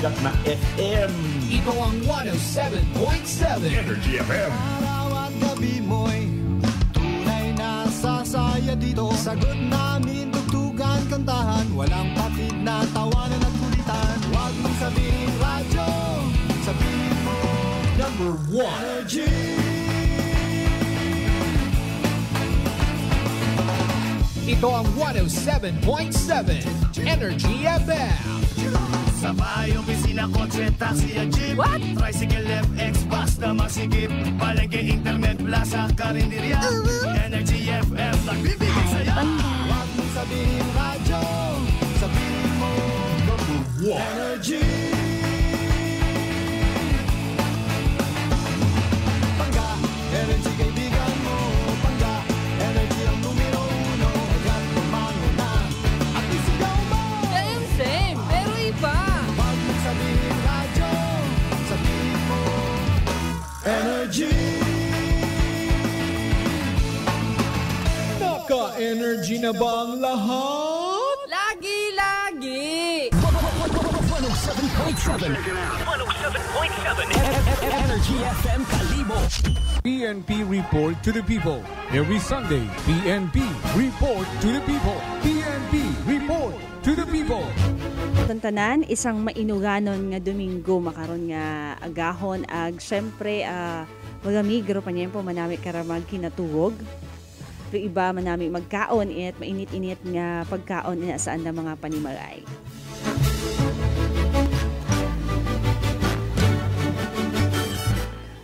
sikat na FM. Ito ang 107.7 Energy FM. Araw at gabi mo'y tunay na sasaya dito. Sagot namin, tugtugan, kantahan, walang patid na tawanan at kulitan. Huwag mong sabihin radyo, sabihin mo Number 1 Energy. Ito ang 107.7 Energy FM. Sa bahay, opisina, kotse, taxi at jeep. What? Tricycle, FX, basta masigip. Palengke, internet, plaza, karinderya. Energy FM, nagbibigay sa'yo. Huwag mong sabihin radyo, sabihin mo Number 1. Energy. Pangga, energy kaibigan mo. Pangga, energy ang numero uno. Hanggang tumano na at isigaw mo. Same, pero iba. Huwag mong sabihin radyo, sabihin mo Energy. Naka-energy na ba ang lahat? Lagi-lagi. 107.7 Energy FM Kalibo. PNP Report to the People. Every Sunday, PNP Report to the People. PNP Report to the People. Tantanan, isang mainuganon nga Domingo makaron nga agahon ag syempre magamig garo pa niya po manami karamag kinatuwog. Pero iba manami magkaon it mainit-init nga pagkaon ina saan na mga panimalay.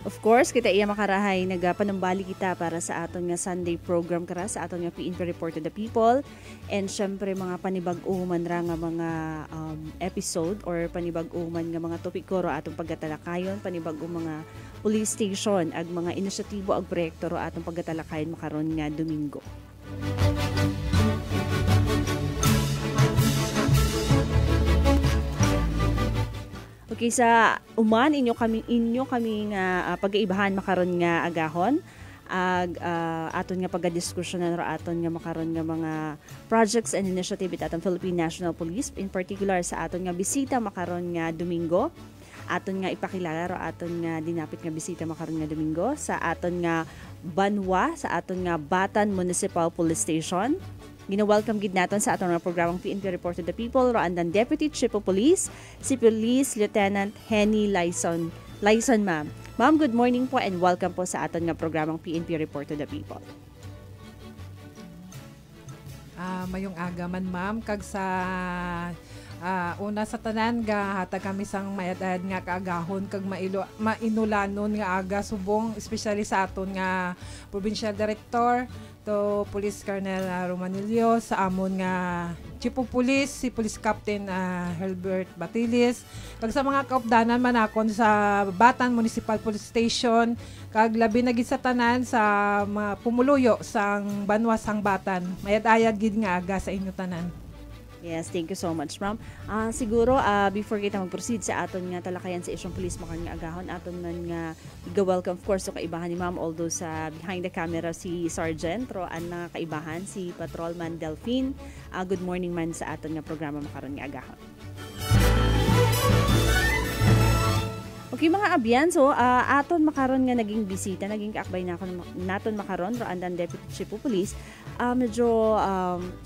Of course, kita iya makarahay nagapanumbali kita para sa aton nga Sunday program kara sa aton nga PNP Report to the People. And syempre mga panibag-o man ra nga mga episode or panibag-o man nga mga topiko ro atong pagkatalakayon, panibag-o mga police station ag mga inisyatibo ag proyekto ro atong pagkatalakayon makaron nga Domingo. Okay, sa uman inyo kami nga pag-iibahan makaron nga agahon ag aton nga pagdiskusyonan ro aton nga makaron nga mga projects and initiative at aton Philippine National Police, in particular sa aton nga bisita makaron nga Domingo. Aton nga ipakilala ro aton nga dinapit nga bisita makaron nga Domingo sa aton nga Banwa, sa aton nga Batan Municipal Police Station. Gina-welcome gid naton sa aton nga programang PNP Report to the People ro andan Deputy Chief of Police, si Police Lieutenant Henny Lyson. Lyson, ma'am. Ma'am, good morning po and welcome po sa aton nga programang PNP Report to the People. Mayong aga man, ma'am, kag sa una sa tanan ga hatag kami sang mayadad nga kaagahon kag mainulanon nga aga subong especially sa aton nga Provincial Director to Police Colonel Romanilio, sa amon nga Chief of Police si Police Captain Herbert Batilis, kag sa mga kaupdanan manakon sa Batan Municipal Police Station, kag labi na gid sa tanan sa mga pumuluyo sang Banwa sang Batan. Mayad-ayad gid nga aga sa inyo tanan. Yes, thank you so much, ma'am. Siguro, before kita mag-proceed sa aton nga talakayan sa isyong police makaron nga agahon, aton man nga welcome of course so kaibahan ni ma'am, although sa behind the camera si Sergeant Roan na kaibahan si Patrolman Delphine. Good morning man sa aton nga programa makaron nga agahon. Okay mga abyan, so aton makaron nga naging bisita, naging kaakbay naton makaron ro andan Deputy Chief of Police. Medyo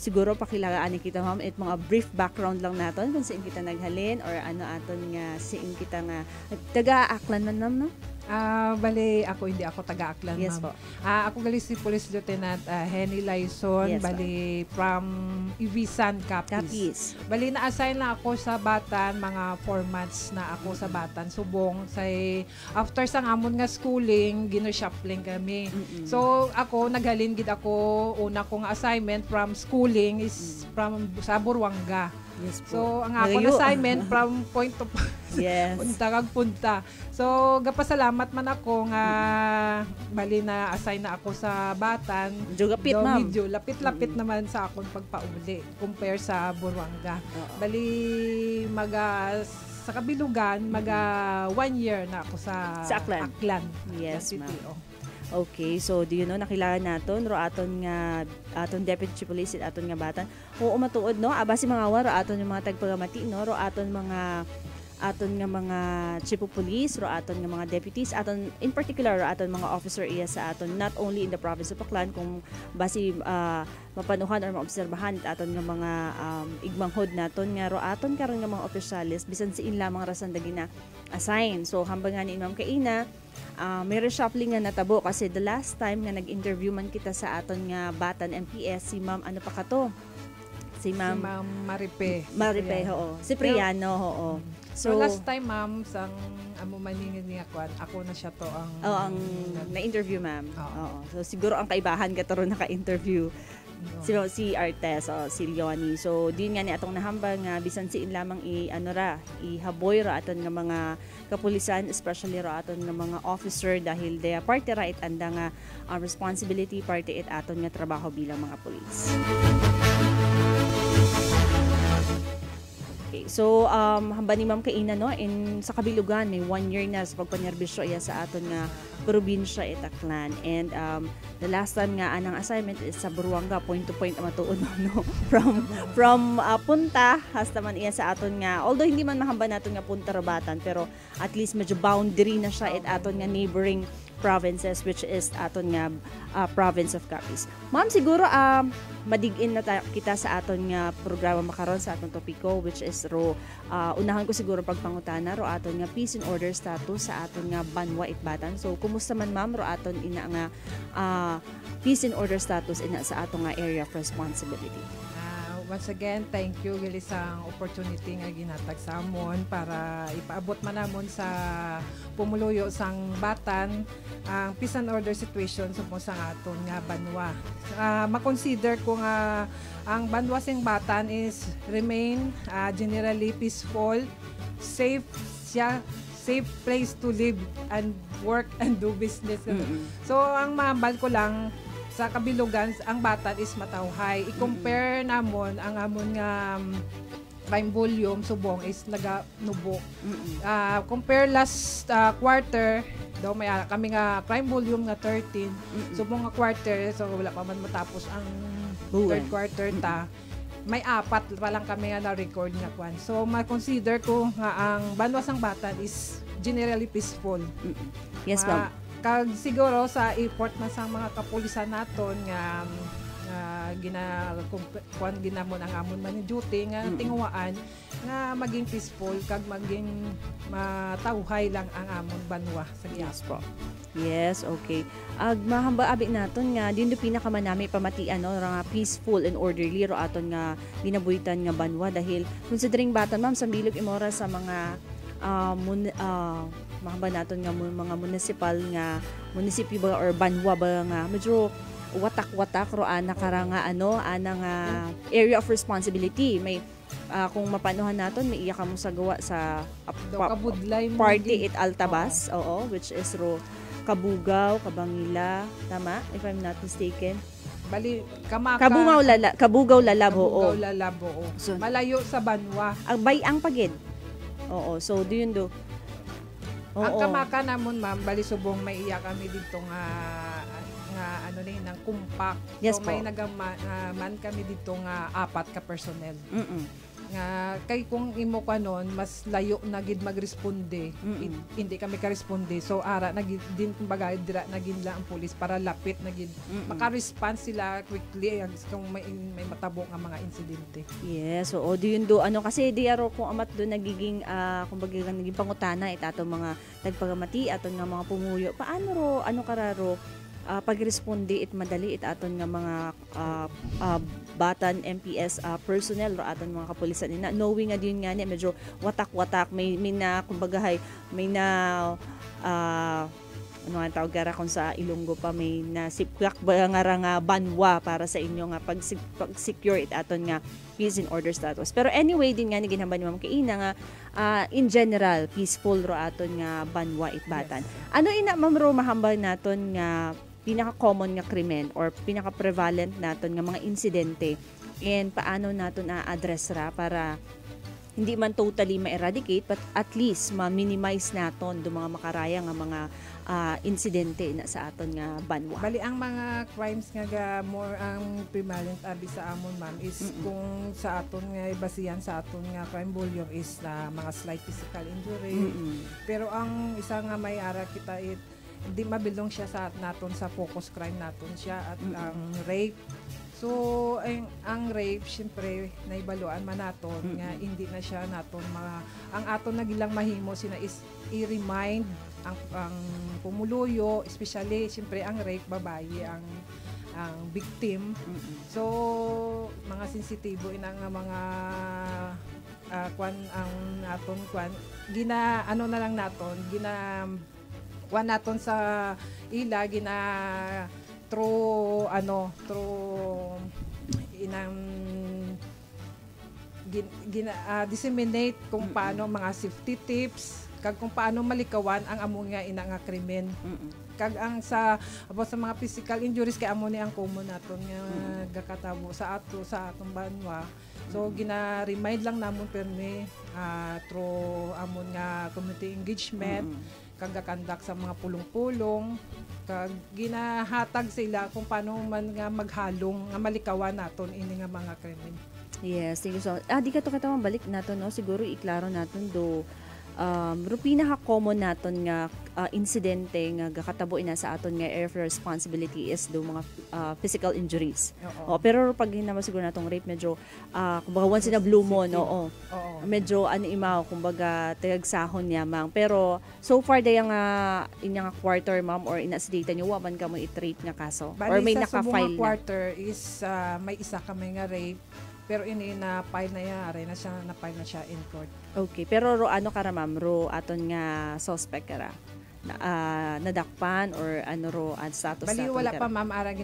siguro pakilagaan kita ma'am it mga brief background lang naton kung saan kita naghalin or ano aton nga siin kita nga taga-Aklan man ma'am, no? Bali, hindi ako taga-Aklan, yes, ma'am. Ako gali si Police Lieutenant Henny Lyson, yes, bali from Ibisan, Capiz. Bali, na-assign na ako sa Batan, mga 4 months na ako sa Batan, subong. After sang amon nga schooling, gino-shopping kami. So, ako, naghalin gid ako, una kong assignment from schooling is from sa Buruanga. Yes po. So, ang ako assignment from point to yes. punta kag punta. So, gapasalamat man ako nga bali na assign na ako sa Batan. Medyo lapit, ma'am. Medyo lapit-lapit naman sa akong pagpauli compare sa Buruanga. Bali sa kabilugan 1 year na ako sa Aklan. Yes, ma'am. Okay, so do you know nakilala naton ro aton nga aton Deputy Chief Police aton nga Batan. Oo matuod no, basi mga waro aton yung mga tagpagamati no, ro aton mga aton nga mga chief of police ro aton nga mga deputies aton in particular ro aton mga officer iya sa aton not only in the province of Aklan kung basi mapanuhan or maobserbahan aton nga mga igmanghod naton nga ro aton karon nga mga opisyalis bisan siin lamang rasan dagi na assign. So hambang ni Ma'am Kaina may reshuffling nga natabo kasi the last time nga nag-interview man kita sa aton nga Batan MPS si Ma'am ano pa kato? Si Ma'am Maripe. Maripe, oo. Si Priano, oo. So last time ma'am sang amo maningin niya kwan ako na siya to ang na-interview ma'am. Oo. So siguro ang kaibahan ka to ron naka-interview. Si Artes o si Leonie. So din nga ni atong nahambang nga bisan siin lamang ihaboy ra aton nga mga kapulisan especially ra aton nga mga officer dahil they parte ra it anda nga responsibility parte it aton nga trabaho bilang mga pulis. Okay, so hamba ni Ma'am Kaina no sa kabilugan may 1 year na sa pagpanerbisyo iya sa aton nga probinsya Aklan and the last time nga anang assignment is sa Buruanga point to point matuon no from punta hasta man iya sa aton nga although hindi man mahamba naton nga punta Rabatan pero at least medyo boundary na siya aton nga neighboring provinces which is aton nga province of Capiz. Ma'am siguro madig-in na kita sa aton nga programa makaron sa aton topiko which is unahan ko siguro pagpangutana ro aton nga peace and order status sa aton nga Banwa Itbatan. So kumusta man ma'am ro aton ina nga peace and order status ina sa aton nga area of responsibility. Once again, thank you gali sang opportunity nga ginatag sa amon para ipaabot man namon sa pumuluyo sang Batan ang peace and order situation sa sang aton nga Banwa. Ma-consider ko nga ang Banwa sing Batan is remain generally peaceful, safe place to live and work and do business. So ang mahambal ko lang sa kabilugan ang Batan is matawhay. I-compare namon ang amon nga crime volume subong is naganubo. Compare last quarter daw may kami nga crime volume nga 13 subong nga quarter so wala pa man matapos ang third quarter ta. May 4 pa lang kami nga na-record nga kwan. So ma-consider ko nga ang Banwa sang Batan is generally peaceful. Yes, ma'am. Kag siguro sa effort man sa mga kapulisan naton nga ginamon ang amon man yung duty nga tinguwaan nga maging peaceful kag maging matawhay lang ang amon Banwa sa Yes po. Yes, okay. Mahamba abi naton nga din do pinakamanami pamatian no nga peaceful and orderly ro aton nga ginabuhitan nga Banwa dahil considering Batan ma'am sa bilog imora sa mga mahamba naton nga mga munisipyo ba or Banwa ba nga medyo watak-watak ro ana karanga nga area of responsibility may kung mapanuhan naton may iya kamo sa gawa sa party it Altabas which is ro Kabugaw, Kabangila, tama if I'm not mistaken. Bali Kamaka Kabugaw Lalab so, malayo sa Banwa ang bayang pagid. Oo, so do yun do. Ang Kamaka namon ma'am, bali subong may iya kami dito nga ng kumpak. Yes, so may nagaman kami dito nga 4 ka personnel. Nga kay kung imo kanon mas layo na gid magresponde. Hindi kami ka-responde. So ara din kumbaga dira naging ang pulis para lapit na gid maka-respond sila quickly kung may matabo nga mga insidente. Yes, so do yun do kasi di aro kung amat do nagiging kumbaga naging pangutana itato mga nagpagamati aton nga mga pumuyo. Paano ro kararo pagresponde it madali it aton nga mga Batan MPS personnel ro aton mga kapulisan ina knowing nga din nga ni medyo watak-watak may na kumbaga may na ano nga tawag gara kung sa Ilonggo pa may nasipyak ba nga Banwa para sa inyo nga pag-secure it aton nga peace and order status. Pero anyway din nga ni ginhambal ni Ma'am Kaina nga in general peaceful ro aton nga Banwa Itbatan. Yes. Ano ina ma'am ro mahambal naton nga pinaka-common nga krimen or pinaka-prevalent naton nga mga insidente and paano naton a-address ra para hindi man totally ma-eradicate but at least ma-minimize naton do mga makaraya nga mga insidente na sa aton nga banwa. Bali ang mga crimes nga more ang prevalent abi sa amon ma'am is kung sa aton nga basihan sa aton nga crime volume is na mga slight physical injury. Pero ang isa nga may ara kita hindi mabilong siya sa naton sa focus crime naton siya at ang rape. So ang rape syempre naibaluan man naton nga hindi na siya naton ang aton nagilang mahimo sina is i-remind ang pumuluyo, especially siyempre ang rape babae ang victim. So mga sensitibo ina nga mga ang aton gina ano na lang naton naton sa ila through inang disseminate kung paano mga safety tips kag kung paano malikawan ang amo nga ina nga krimen. Kag ang sa mga physical injuries kay amo ni ang common naton nga gakatabo sa atong banwa. So gina-remind lang namon permi through amon nga community engagement kag gakandak sa mga pulong-pulong kag ginahatag sila kung paano man nga maghalong nga malikawan naton ini nga mga krimen. Yes, thank you so much. Di ka to kita mabalik naton no siguro iklaro naton do pinaka-common naton nga insidente nga gakatabo ina sa aton nga area of responsibility is do mga physical injuries. Pero pag hinama siguro natong rape medyo kumbaga once in a blue moon, medyo imaw kumbaga tagagsahon niya mang. Pero so far dayang inya nga quarter ma'am or ina-data niyo wa man ka mo i-rape nga kaso bali, or may naka-file naka-file quarter is may isa kami nga rape pero ini na-file na yan, na-file na siya in court. Okay, pero ano kara ma'am, aton nga suspect kara? Nadakpan or ang status bali naton wala kara? pa ma'am ara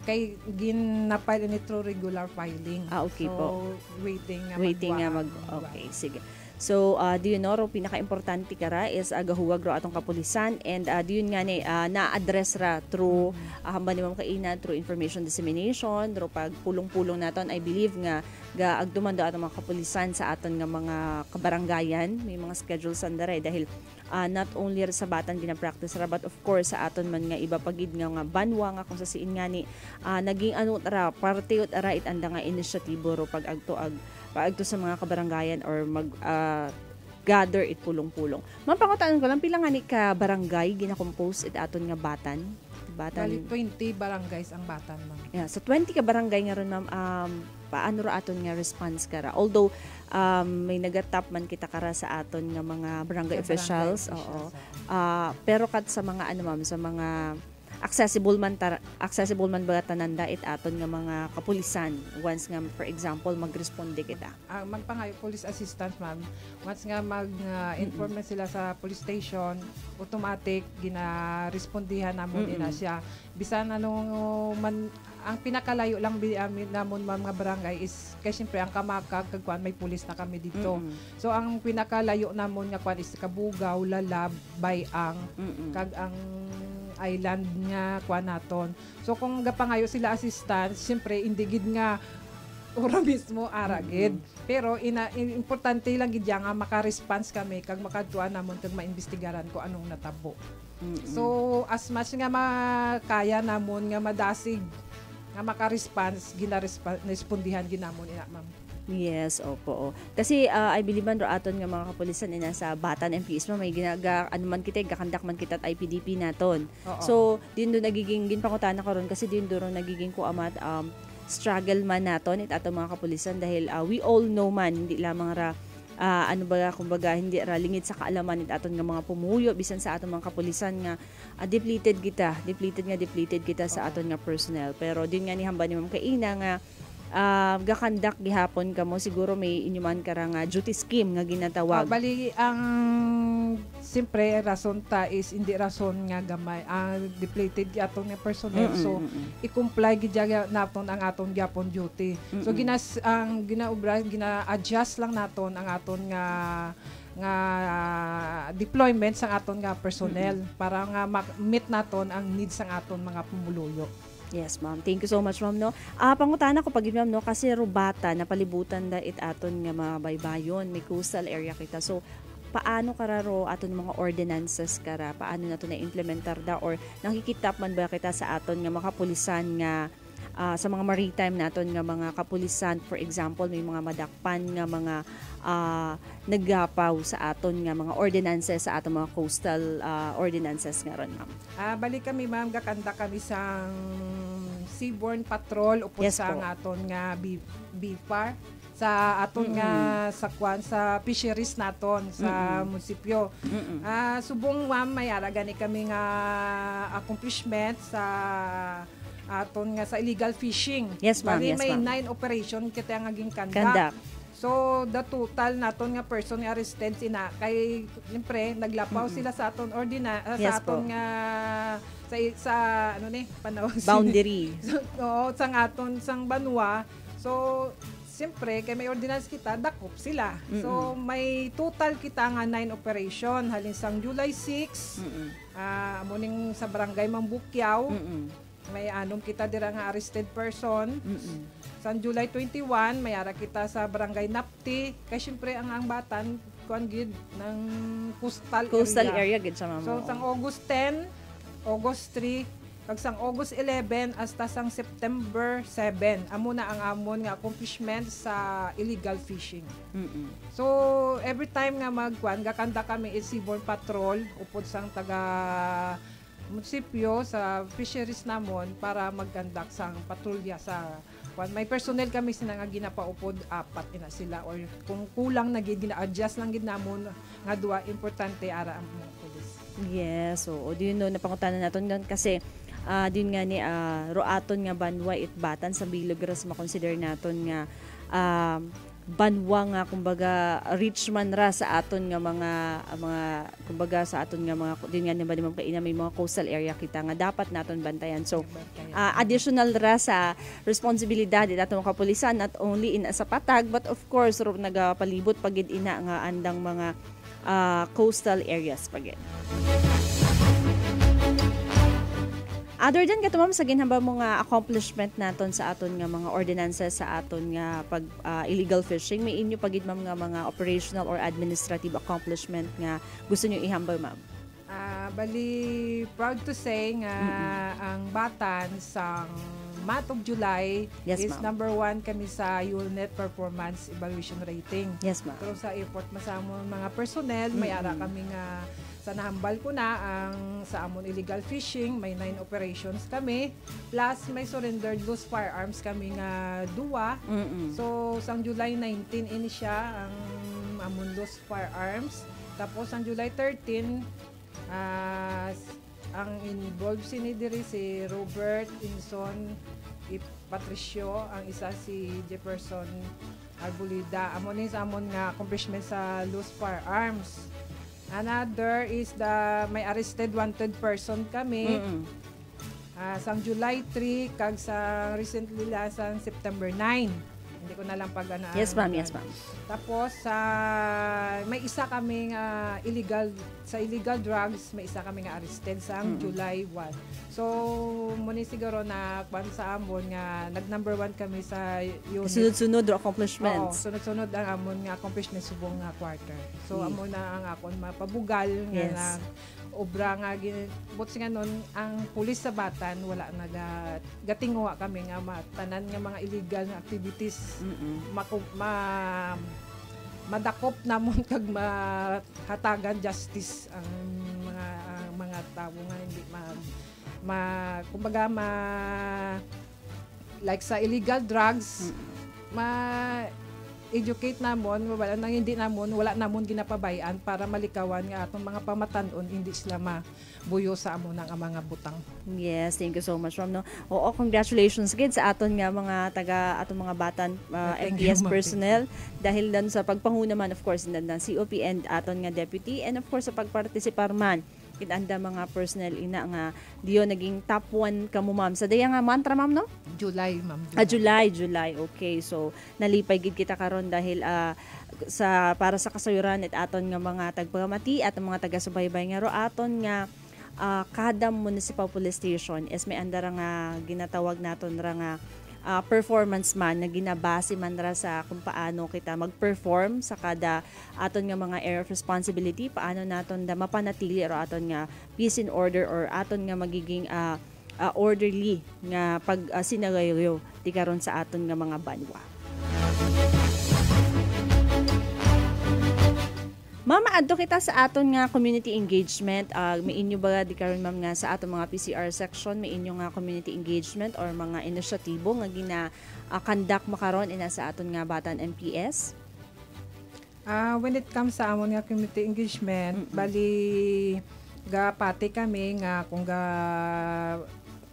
kay gina-file ni through regular filing. Okay so, po. Waiting nga okay, sige. So, do you know, pinaka-importante kara is gahuwag ro atong kapulisan and do yun nga ni na-address ra through hamba ni ma'am kaina through information dissemination, through pag pulong-pulong naton. I believe nga agduman do atong mga kapulisan sa aton nga mga kabaranggayan, may mga schedules andare dahil not only sa batan gina-practice ra but of course sa aton man nga iba pagid nga banwa nga kung sa siin nga ni naging parte ut ara itanda nga inisyatibo ro pag-agto sa mga kabaranggayan or gather it pulong-pulong. Mapangutaan ko lang pila nga ni ka barangay gina-compose it aton nga batan. Bali 20 barangays ang batan ma'am. Yeah, so 20 ka barangay nga ron ma'am paano ra aton nga response kara. Although may nagatap man kita kara sa aton nga mga barangay officials, pero kat sa mga ma'am sa mga accessible man ba tananda it aton nga mga kapulisan once nga for example magresponde kita magpangayo police assistance ma'am once nga mag-inform sila sa police station automatic gina-respondihan namon ina siya bisan man ang pinakalayo lang namon mga barangay is kay siyempre ang Kamakag kagkuan may pulis na kami dito. So ang pinakalayo namon nga kuan is Kabugaw, Lalab, Bayang kag ang island nga kuan naton. So kung gapangayo sila assistance, siyempre indigid nga ora mismo aragid. Pero importante lang gid nga maka-response kami kag makadtuan namon kag maimbestigaran ko anong natabo. So as much nga makaya namon nga madasig nga maka-response gina-respondihan ginamon ina ma'am. Yes, opo. Kasi I believe man ro aton nga mga kapulisan ina sa Batan MPs may man kita gakandak man kita at IPDP naton. So din do nagiging ginpangutan na karon kasi din do nagiging ko amat struggle man naton it ato mga kapulisan dahil we all know man hindi lamang ra kumbaga hindi ra lingid sa kaalaman it aton nga mga pumuyo bisan sa aton mga kapulisan nga depleted kita sa aton nga personnel pero din nga ni hamba ni ma'am kaina nga gakandak gihapon kamo siguro may inyuman karang duty scheme nga ginatawag. Bali ang simpre rason ta is hindi rason nga gamay depleted atong nga personnel so i-comply gid naton ang aton gyapon duty. So gina-adjust lang naton ang aton nga deployment sang aton nga personnel para nga meet naton ang needs sang aton mga pumuluyo. Yes, ma'am. Thank you so much, ma'am, no. Pangutana ko pag ma'am, no, kasi rubata napalibutan da it aton nga mga baybayon, may coastal area kita. So paano kararo aton mga ordinances kara? Paano nato na implementar da or nakikitap man ba kita sa aton nga mga kapulisan nga sa mga maritime naton nga mga kapulisan, for example, may mga madakpan nga mga naggapaw sa aton nga mga ordinances sa aton mga coastal ordinances nga ron, ma'am. Balik kami ma'am, gakanta kami sang Seaborne Patrol upos Yes sa po. aton nga BIFAR sa aton nga sa fisheries naton sa munisipyo. Subong ma'am, may gani kami nga accomplishment sa aton nga sa illegal fishing. Yes, ma'am. Bali Yes, may ma'am. 9 operation kita nga ging Conduct. conduct. So the total naton nga person nga arrested sina kay siyempre naglapaw sila sa aton Yes sa aton po. nga sa ano ni panawag Boundary. Oo, sang aton sang banwa. So siyempre kay may ordinance kita dakop sila. So may total kita nga 9 operation halin sang July 6. Amo ning sa barangay Mambukyaw. May anom kita dira nga arrested person. Sa July 21, may ara kita sa barangay Napti. Kaya syempre ang batan kuan gid ng coastal area gid sa ma'am. So sang August 10, August 3, kag sang August 11 hasta sang September 7, amo na ang amon nga accomplishment sa illegal fishing. So every time nga magkuan gakanta kami is Seaborne Patrol upod sang taga munisipyo sa fisheries namon para mag-conduct sang patrolya sa kwan. May personnel kami sina nga ginapaupod, 4 ina sila or kung kulang na gid gina-adjust lang gid namon nga duwa importante ara ang mga pulis. Yes, so do you know napangutanan naton gan kasi din nga ni roaton nga banwa itbatan sa bilog ras makonsider naton nga banwa nga kumbaga rich man ra sa aton nga mga kumbaga sa aton nga mga din nga ni ba kaina may mga coastal area kita nga dapat naton bantayan. So additional ra sa responsibilidad it aton kapulisan not only in sa patag but of course nagapalibot pagid ina nga andang mga coastal areas pagid. Other than kato ma'am, sa ginhamba mo nga accomplishment naton sa aton nga mga ordinances sa aton nga pag illegal fishing, may inyo pagid ma'am nga mga operational or administrative accomplishment nga gusto niyo ihambal ma'am? Bali proud to say nga ang batan sang month of July Yes, is ma'am. number 1 kami sa UNET Performance Evaluation Rating. Yes ma'am. Pero sa airport masamon mga personnel, may ara kami nga sa nahambal ko na ang sa amon illegal fishing, may 9 operations kami. Plus may surrendered loose firearms kami nga 2. So sang July 19 ini siya ang amon loose firearms. Tapos ang July 13 ang involved diri si Robert Inson Patricio, ang isa si Jefferson Arbolida. Amon ni sa amon nga accomplishment sa loose firearms. Another is may arrested wanted person kami. Sang July 3 kag sa recently sang September 9. Hindi ko na lang pag-ana. Yes ma'am, yes ma'am. Tapos may isa kami nga illegal drugs, may isa kami nga arrested sang July 1. So muni siguro na kwan sa amon nga nag-number 1 kami sa unit. Sunod-sunod Oo, accomplishments. sunod-sunod ang amon nga accomplishment subong nga quarter. So Yeah. amon na ang akon mapabugal nga Yes. na obra nga buti nga nun ang pulis sa batan wala gatinguha kami nga tanan nga mga illegal nga activities madakop namon kag mahatagan justice ang mga tao nga hindi kumbaga like sa illegal drugs educate namon wala nang hindi namon wala namon ginapabayan para malikawan nga atong mga pamatanon hindi sila mabuyo sa amo ng mga butang. Yes, thank you so much ma'am, no. Oo, congratulations gid sa aton nga mga taga atong mga batan Thank you, FPS ma'am. personnel dahil dan sa pagpanguna man of course ng COP and aton nga deputy and of course sa pagpartisipar man kinanda mga personnel ina nga diyo naging top 1 kamo ma'am sa daya nga mantra ma'am, no? July, ma'am. July. Okay. So nalipay gid kita karon dahil para sa kasayuran at aton nga mga tagpagamati at mga taga-subaybay nga ro aton nga kada municipal police station is may andara nga ginatawag naton ra nga performance man na ginabase man ra sa kung paano kita mag-perform sa kada aton nga mga area of responsibility, paano naton da mapanatili or aton nga peace and order or aton nga magiging orderly nga pag sinagayo di karon sa aton nga mga banwa. Mama, adto kita sa aton nga community engagement. May inyo ba di karon ma'am nga sa aton mga PCR section, may inyo nga community engagement or mga inisyatibo nga conduct makaron ina sa aton nga Batan MPS? When it comes sa amon nga community engagement, bali pati kami nga kung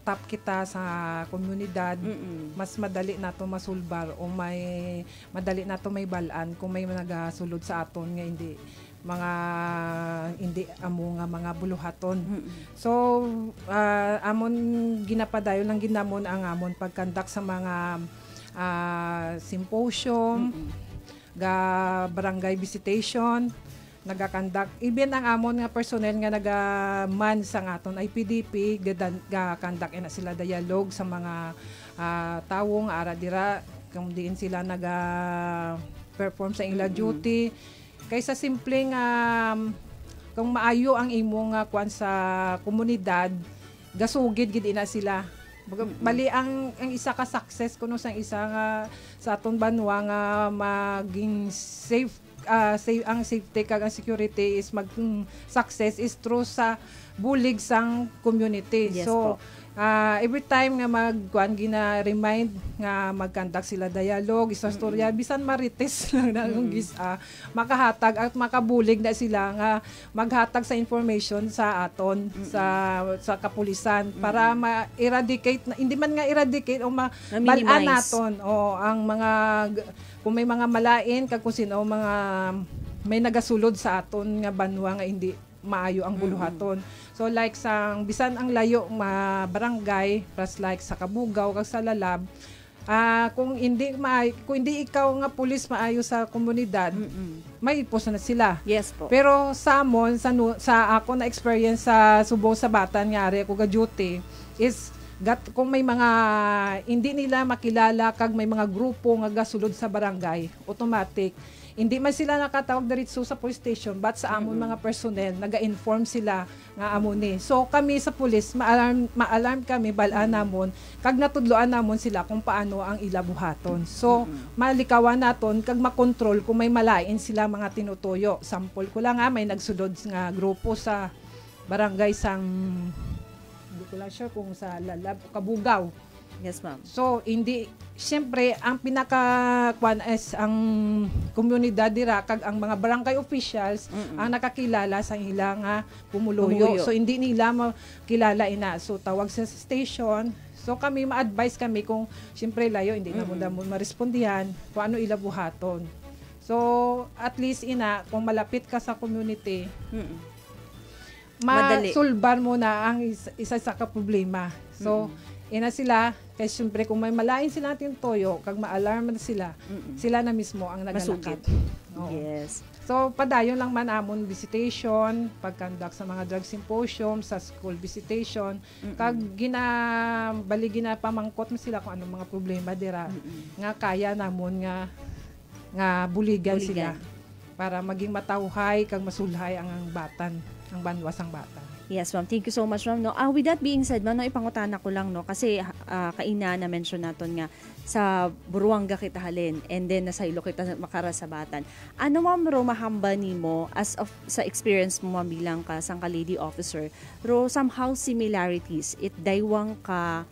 top kita sa komunidad, mas madali nato masulbar o madali nato may balaan kung may nagasulod sa aton nga hindi amo nga mga buluhaton. So amon ginapadayon lang ginamon ang amon pagkandak sa mga symposium, barangay visitation, nagakandak even ang amon nga personnel nga nagaman sa aton IPDP gakandak na sila dialogue sa mga tawong ara dira kung diin sila perform sa ila duty kaysa simpleng kung maayo ang imo nga kwan sa komunidad gasugid gid ina sila. Bali ang isa ka success kuno sang isa nga sa aton banwa nga maging safe ang safety kag ang security is success is through sa bulig sang community. Yes, so every time nga gina-remind nga mag-conduct sila dialogue, istorya bisan marites lang na makahatag at makabulig na sila nga maghatag sa information sa aton sa kapulisan para ma-eradicate hindi man nga eradicate o balaan naton ang mga kung may mga malain kag kung sino mga may nagasulod sa aton nga banwa nga hindi maayo ang buluhaton. So like sang bisan ang layo barangay plus like sa Kabugaw kag sa Lalab, kung hindi ikaw nga pulis maayo sa komunidad, may post na sila. Yes po. Pero sa amon sa ako na experience sa Subo sa Batan nga ari ko ga duty is kung may mga hindi nila makilala kag may mga grupo nga gasulod sa barangay, automatic hindi man sila nakatawag diretso sa police station but sa amon mga personnel naga-inform sila nga amon ni. So kami sa pulis ma-alarm kami balaan namon kag natudloan namon sila kung paano ang ilabuhaton. So malikawan naton kag makontrol kung may malain sila mga tinutuyo. Sample ko lang may nagsulod nga grupo sa barangay sang hindi ko lang sure kung sa Lalab o Kabugaw. Yes, ma'am. So, siyempre, ang pinaka-kwan is ang komunidad dira, kag ang mga barangay officials, ang nakakilala sa ilang pumuluyo. So, hindi nila makilala ina. So, tawag sa station. So, kami, ma-advise kami kung, siyempre, layo, hindi na mo ma-respondihan kung ano ilabuhaton. So, at least, kung malapit ka sa community, masulbar mo na ang isa sa problema. So, sila, kasi siyempre kung may malain sila natin toyo, kag ma-alarm na sila, sila na mismo ang nagalakat. Yes. So, padayon lang man amon visitation, pag-conduct sa mga drug symposium, sa school visitation, kag ginapamangkot mo sila kung anong mga problema dira, nga kaya namon nga buligan sila para maging matawhay kag masulhay ang batan, ang banwasang batan. Yes, ma'am. Thank you so much, ma'am. No, with that being said, ma'am, ipangutana ko lang, no, kasi kaina na mention naton nga sa Buruanga kita halin and then nasa ilo kita makara sa Batan. Ano, ma'am, mahamba nimo as of sa experience mo, ma'am, bilang ka sang lady officer, somehow similarities it daywang ka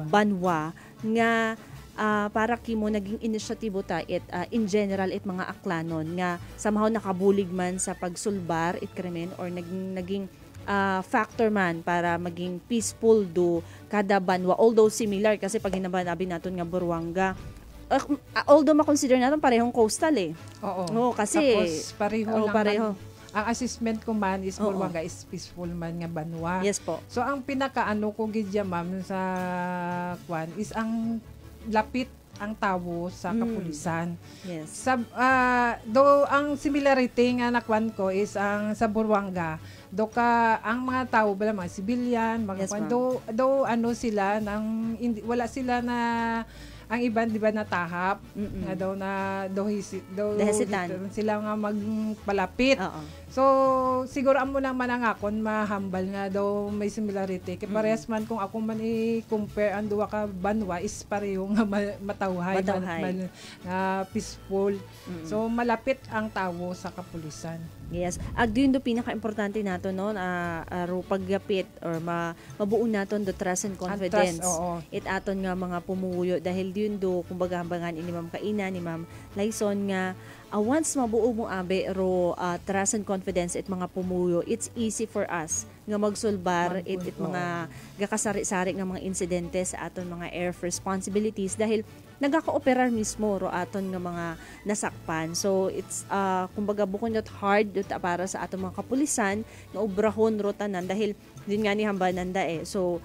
banwa nga para kimo naging inisyatibo ta in general mga aklanon nga somehow nakabulig man sa pagsulbar krimen or naging factor man para maging peaceful do kada banwa, although similar kasi pag hinabanabi natin nga Buruanga, although makonsider natin parehong coastal Oo. Kasi tapos pareho. Ang assessment ko man is Buruanga is peaceful man nga banwa. Yes po. So ang pinakaano ko gidya ma'am sa kwan is ang lapit ang tawo sa kapulisan. Yes. Do ang similarity nga nakwan ko is ang sa Buruanga. Do ka ang mga tao bala mga civilian, mga Yes, ma'am. do ano sila nang wala sila na ang iban di ba natahap nga daw na Hesitant. sila nga magpalapit. Oo. So siguro amo lang man ang akon mahambal nga daw may similarity kay parehas man kung ako man i-compare ang duwa ka banwa is pareho nga matawhay. Peaceful. So malapit ang tawo sa kapulisan. Yes. Yun do pinaka-importante nato no aro paggapit or mabuo naton do trust and confidence. It aton nga mga pumuyo dahil yun do kumbaga hambangan ni Ma'am Kaina ni Ma'am Laison nga once mabuo mo abe ro trust and confidence it mga pumuyo, it's easy for us nga magsulbar it mga gakasari-sari nga mga insidente sa aton mga air responsibilities dahil nagaka-operar mismo ro aton nga mga nasakpan. So it's kumbaga bukod not hard para sa aton mga kapulisan nga obrahon ro tanan dahil din nga ni hambananda So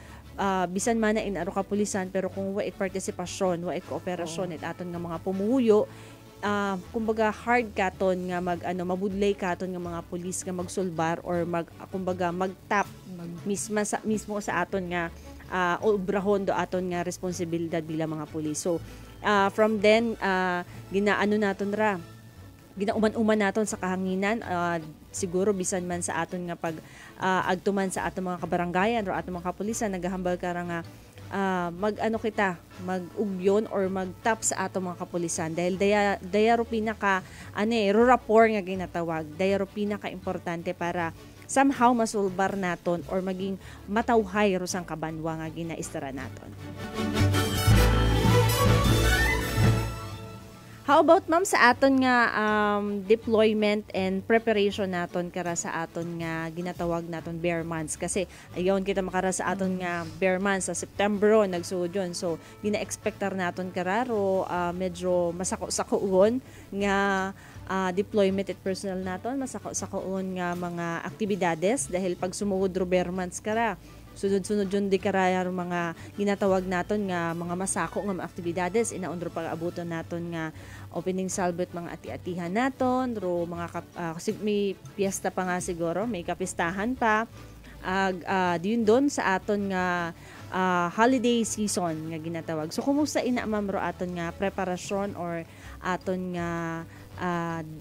bisan man na inaro kapulisan pero kung wa it partisipasyon, wa it kooperasyon it aton nga mga pumuyo kumbaga hard katon nga mabudlay katon nga mga pulis nga magsulbar or kumbaga magtap mismo sa aton nga obrahon do aton nga responsibilidad bilang mga pulis. So from then ginaano naton ra ginauman-uman naton sa kahanginan siguro bisan man sa aton nga pag agtuman sa aton mga kabaranggayan or aton mga kapulisan naghahambal ka ra nga mag-ugyon or mag-tap sa ato mga kapulisan dahil daya ro pinaka rapport nga ginatawag daya ro pinaka importante para somehow masulbar naton or maging matawhay ro sang kabanwa nga ginaistara naton. How about ma'am sa aton nga deployment and preparation naton kara sa aton nga ginatawag naton bare months kasi ayon kita makara sa aton nga bare months sa September nagsuod yun. So gina-expectar naton kararo medyo masako-sakoon nga deployment at personnel naton masako-sakoon nga mga aktibidades dahil pag sumuod ro bare months kara sunod-sunod yun di karaya mga ginatawag naton nga mga masako nga mga aktibidades inaundro pag-abuton naton nga opening salvo at mga ati-atihan naton ro mga may piyesta pa nga siguro may kapistahan pa diyon doon sa aton nga holiday season nga ginatawag. So kumusta ina ma'am ro aton nga preparasyon or aton nga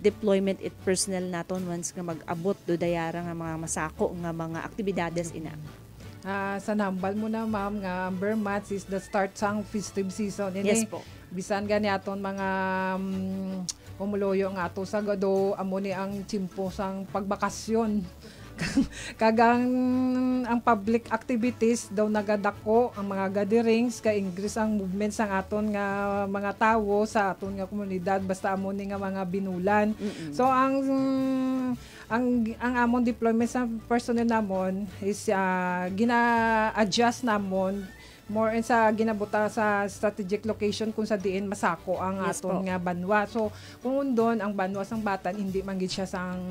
deployment at personnel naton once nga mag-abot do dayara nga mga masako nga mga aktibidades ina? Sa nambal mo na ma'am nga bare months is the start sang festive season. Yes po. Bisan gani aton mga pumuloyo nga ato sa gado amo ni ang tsimpo sang pagbakasyon. Kagang ang public activities daw nagadako ang mga gatherings kay increase ang movements ang aton nga mga tawo sa aton nga komunidad basta amo ni nga mga binulan. So ang amon deployment sa personnel namon is gina-adjust namon more sa ginabuta sa strategic location kung sa diin masako ang aton nga banwa. So kung doon ang banwa sang batan hindi man gid siya sang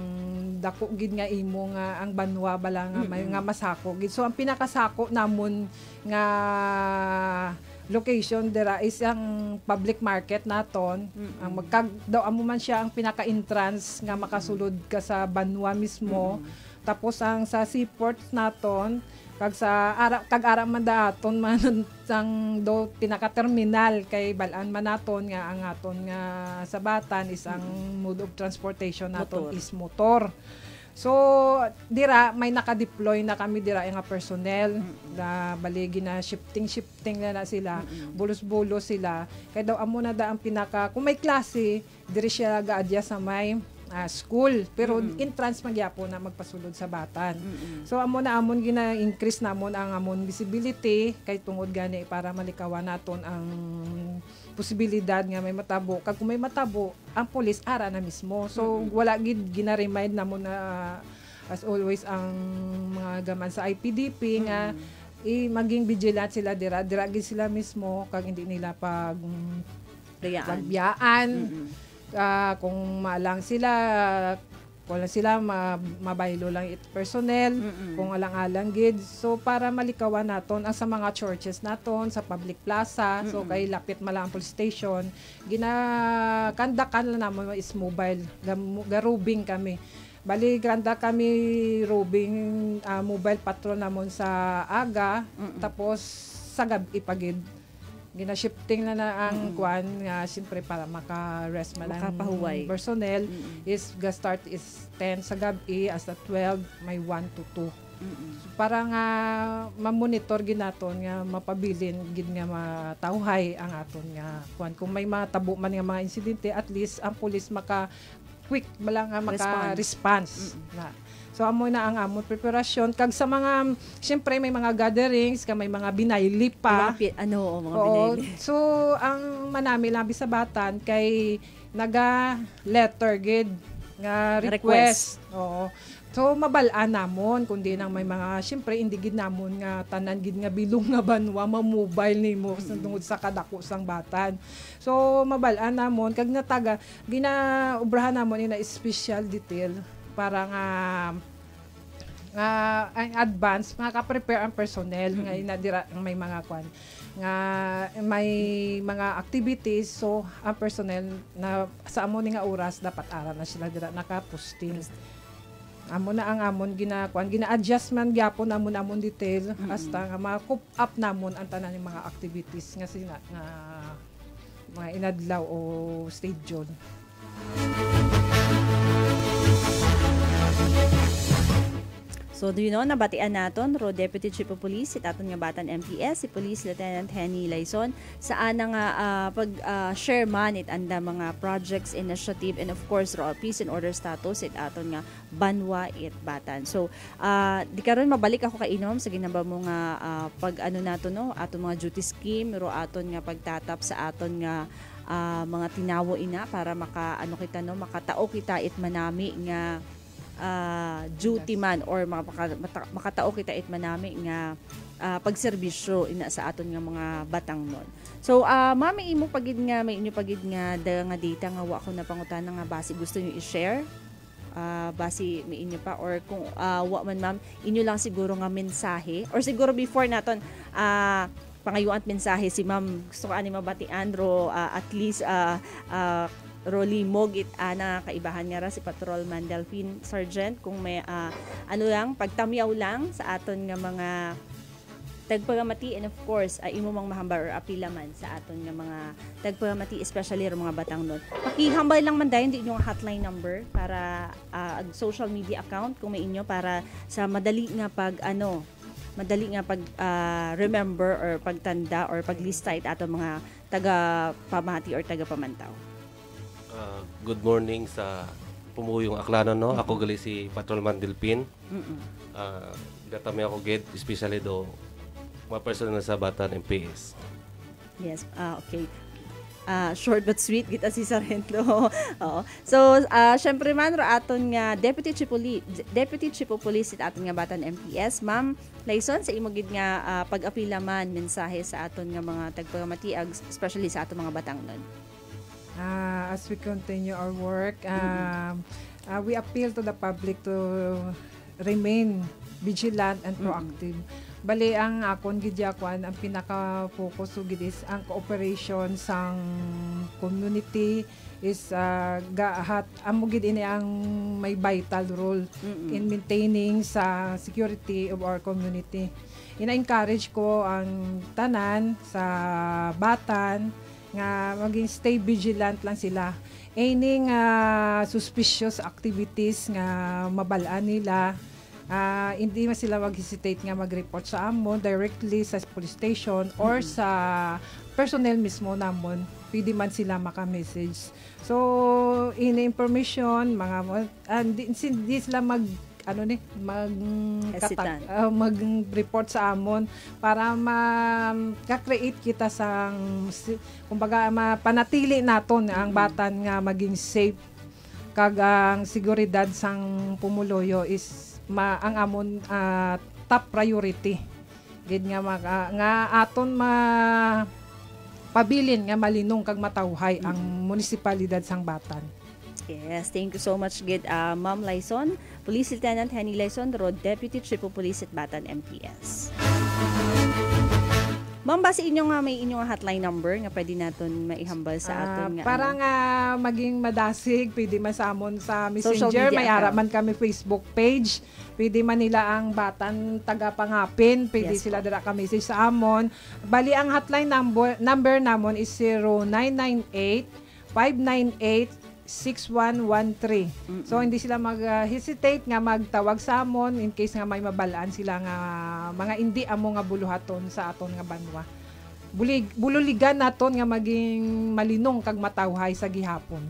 dako gid nga imo nga ang banwa bala nga may nga masako gid. So ang pinakasako namon nga location dira is ang public market naton. Ang daw amo man siya ang pinaka-entrance nga makasulod ka sa banwa mismo. Tapos ang sa seaport naton kag sa kag-ara man daton man sang do pinaka-terminal kay balaan man naton nga ang aton nga sa batan is ang mode of transportation naton is motor. So dira may naka-deploy na kami dira nga personnel na baligi na shifting na sila, bulos-bulos sila. Kay daw amo na da ang pinaka kung may klase diri siya gaadya sa may school pero entrance magyapo na magpasulod sa batan. So amon gina-increase namon ang amon visibility kay tungod gani para malikawan naton ang posibilidad nga may matabo. Kag kung may matabo, ang pulis ara na mismo. So wala gid gina-remind namon na as always ang mga gaman sa IPDP nga maging vigilant sila dira gid sila mismo kag hindi nila pagbiyaan. Kung maalang sila Wala sila mabaylo lang it personnel kung alang-alang gid. So para malikawan naton ang sa mga churches naton sa public plaza. So kay lapit mala ang police station, ginakandakan lang namon is mobile garubing kami. Bali ganda kami robing mobile patrol namon sa aga tapos sa gabi pagid gina-shifting na ang kwan nga siyempre para maka-rest man ang personnel is start is 10 sa gabi hasta 12 may 1 to 2. So, para nga ma-monitor ginaton nga mapabilin gid nga matawhay ang aton nga kwan kung may matabo man nga mga insidente at least ang pulis maka quick bala nga maka-response na. So amo na ang amon preparasyon kag sa mga syempre may mga gatherings ka may mga binayli pa mga binayli. So ang manami labi sa batan kay naga letter gid nga request. Oo. So mabal-an namon kundi nang may mga syempre hindi gid namon nga tanan gid nga bilong nga banwa ma-mobile nimo tungod sa kadako sang batan. So mabal-an namon kag nataga ginaubrahan namon ina special detail para nga ang advance maka-prepare ang personnel nga inadira may mga kwan nga may mga activities so ang personnel na sa amon nga oras dapat ara na sila dira naka-posting. Amo na ang amon gina-adjust man gyapon amon detail hasta nga ma-coop up namon ang tanan ng mga activities nga sina nga mga inadlaw o schedule. So, do you know, nabatian naton, Road Deputy Chief of Police, si Taton nga Batan MPS, si Police Lieutenant Henny Laison, saan nga share man it anda mga projects, initiative, and of course, peace and order status, it aton nga Banwa it Batan. So, di karon mabalik ako kay Inom sa ginaba mo nga pag ano nato no, aton mga duty scheme, ro aton nga pagtatap sa aton nga mga tinawo ina para makatao kita it manami nga duty man or makatao kita it manami nga pagserbisyo ina sa aton nga mga batang nun. So mami imo pagid nga may inyo pagid nga nga data nga wa ko na pangutana nga base gusto niyo i-share base may inyo pa or kung wa man ma'am inyo lang siguro nga mensahe or siguro before naton pangayuan mensahe si ma'am gusto ko ani mabatian ro at least Rolly Mogit na kaibahan nga ra si Patrolman Delphine Sergeant kung may ano lang pagtamyaw lang sa aton nga mga tagpagamati and of course imo mang mahambar or apila man sa aton nga mga tagpagamati especially ro mga batang nun. Pakihambal lang man dayon di inyong hotline number para social media account kung may inyo para sa madali nga remember or pagtanda or paglista it aton mga taga pamati or taga pamantaw. Good morning sa pumuyong aklanon no. Ako gali si Patrolman Delphine. Datami ako gid especially do mga personal sa Batan MPS. Yes, okay. Short but sweet kita si Sargento. Oo. So, syempre man ro aton nga Deputy Chief of Police it aton nga Batan MPS, Ma'am Laison sa imo gid nga pag-apila man mensahe sa aton nga mga tagpagamatiag especially sa aton mga batang nun. As we continue our work, we appeal to the public to remain vigilant and proactive. Bali ang akon gidjakwan ang pinaka-focus gid is ang cooperation sang community is amo gid ini ang may vital role in maintaining sa security of our community. Ina-encourage ko ang tanan sa Batan nga maging stay vigilant lang sila. Any suspicious activities nga mabalaan nila, hindi man sila mag-hesitate nga mag-report sa amon directly sa police station or sa personnel mismo namon. Pwede man sila maka-message. So, in information, hindi sila mag-report sa amon para ma-create kita sang kumbaga mapanatili naton ang batan nga maging safe kag ang seguridad sang pumuloyo is ang amon top priority gid nga aton pabilin nga malinong kag matawhay ang munisipalidad sang Batan. Yes, thank you so much, Gid. Ma'am Lyson, Police Lieutenant Henny Lyson, Road Deputy Triple Police at Batan MPS. Ma'am, base inyo nga may inyong hotline number nga pwede natin maihambal sa aton nga para nga maging madasig, pwede masamon sa Social Messenger, media may araman kami Facebook page. Pwede man nila ang Batan tagapangapin, pwede Yes, sila dira ka message sa amon. Bali ang hotline number namon is 0998 598 6113. So hindi sila mag-hesitate nga magtawag sa amon in case nga may mabalaan sila nga mga hindi amo nga buluhaton sa aton nga banwa. Bululigan naton nga maging malinong kag matawhay sa gihapon.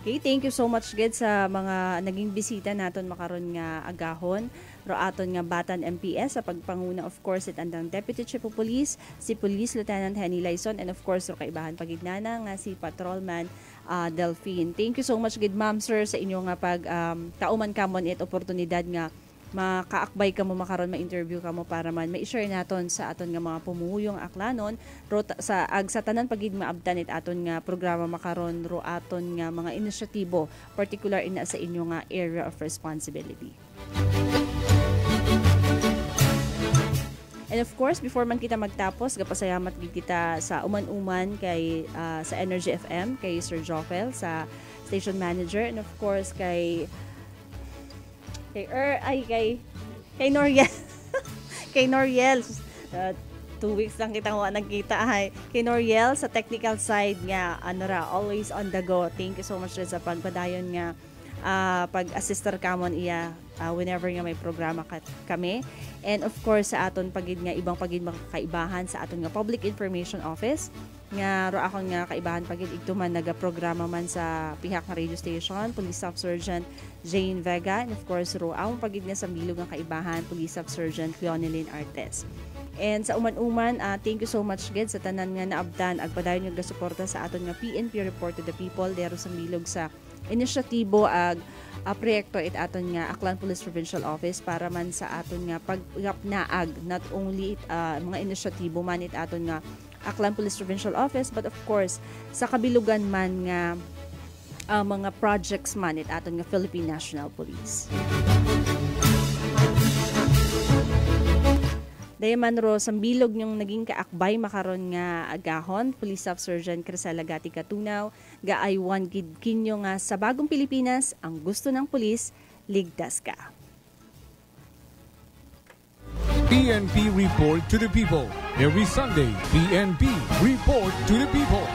Okay, thank you so much, Gid, sa mga naging bisita naton makaron nga agahon. Roaton nga Batan MPS sa pagpanguna, of course, it andang Deputy Chief of Police, si Police Lieutenant Henny Lyson, and of course, ro kaibahan pagignana nga si Patrolman Delphine. Thank you so much, Gid, ma'am, sir, sa inyo nga pag kauman kamon it oportunidad nga makaakbay ka mo makaron ma-interview ka mo para man ma-share naton sa aton nga mga pumuyong aklanon sa tanan pagid maabtan it aton nga programa makaron ro aton nga mga inisyatibo particular ina sa inyo nga area of responsibility. And of course, before man kita magtapos, gapasayamat gid kita sa uman-uman kay sa Energy FM kay Sir Joffel sa station manager, and of course kay Noriel. Kay Noriel. 2 weeks lang kitang nagkita ay. Kay Noriel sa technical side nga always on the go. Thank you so much rin sa pagpadayon nga pag-assister kamon iya whenever nga may programa kami. And of course sa aton pagid nga ibang pagid makakaibahan sa aton nga Public Information Office nga ro akon nga kaibahan pagid igtuman naga-programa man sa pihak nga radio station, Police Staff Sergeant Jane Vega, and of course ro akong pagid nga sa bilog nga kaibahan, Police Staff Sergeant Leonelyn Artes. And sa uman-uman, thank you so much, Gid, sa tanan nga naabdan agpadayon nga gasuporta sa aton nga PNP Report to the People dero sa bilog sa inisyatibo proyekto it aton nga Aklan Police Provincial Office para man sa aton nga pagnaag not only mga inisyatibo man it aton nga Aklan Police Provincial Office, but of course sa kabilugan man nga mga projects man it aton nga Philippine National Police. Daya man ro sambilog nyong naging kaakbay makaron nga agahon, Police Staff Sergeant Crisela Gati Katunaw, gaaywan gid kinyo nga sa bagong Pilipinas, ang gusto ng pulis, ligtas ka. PNP Report to the People. Every Sunday, PNP Report to the People.